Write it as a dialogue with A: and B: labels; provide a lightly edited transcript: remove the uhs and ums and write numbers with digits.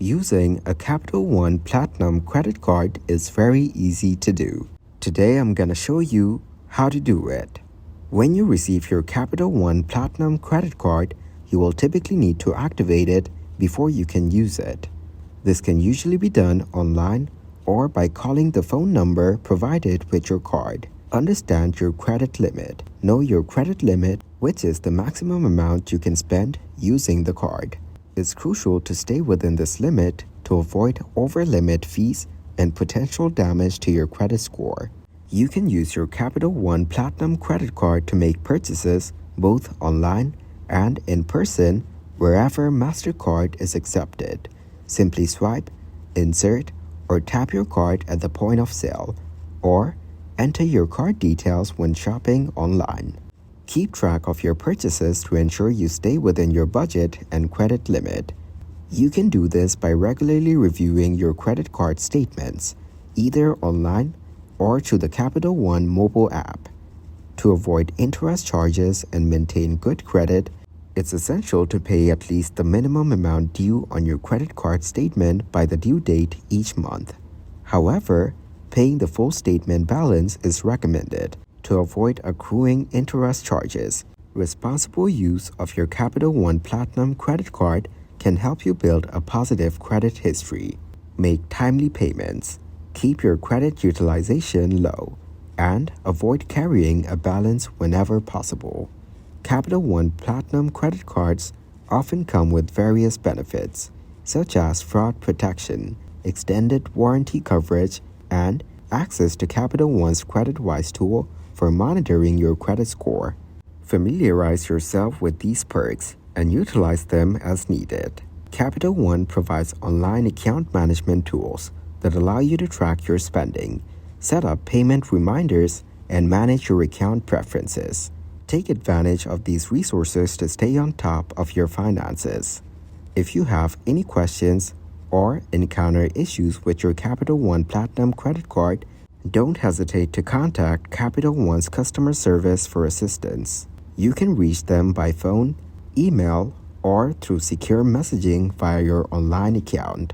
A: Using a Capital One Platinum credit card is very easy to do. Today I'm gonna show you how to do it. When you receive your Capital One Platinum credit card, you will typically need to activate it before you can use it. This can usually be done online or by calling the phone number provided with your card. Understand your credit limit. Know your credit limit, which is the maximum amount you can spend using the card. It's crucial to stay within this limit to avoid over-limit fees and potential damage to your credit score. You can use your Capital One Platinum credit card to make purchases both online and in person wherever MasterCard is accepted. Simply swipe, insert, or tap your card at the point of sale, or enter your card details when shopping online. Keep track of your purchases to ensure you stay within your budget and credit limit. You can do this by regularly reviewing your credit card statements, either online or through the Capital One mobile app. To avoid interest charges and maintain good credit, it's essential to pay at least the minimum amount due on your credit card statement by the due date each month. However, paying the full statement balance is recommended to avoid accruing interest charges. Responsible use of your Capital One Platinum credit card can help you build a positive credit history. Make timely payments, keep your credit utilization low, and avoid carrying a balance whenever possible. Capital One Platinum credit cards often come with various benefits, such as fraud protection, extended warranty coverage, and access to Capital One's CreditWise tool for monitoring your credit score. Familiarize yourself with these perks and utilize them as needed. Capital One provides online account management tools that allow you to track your spending, set up payment reminders, and manage your account preferences. Take advantage of these resources to stay on top of your finances. If you have any questions or encounter issues with your Capital One Platinum credit card, don't hesitate to contact Capital One's customer service for assistance. You can reach them by phone, email, or through secure messaging via your online account.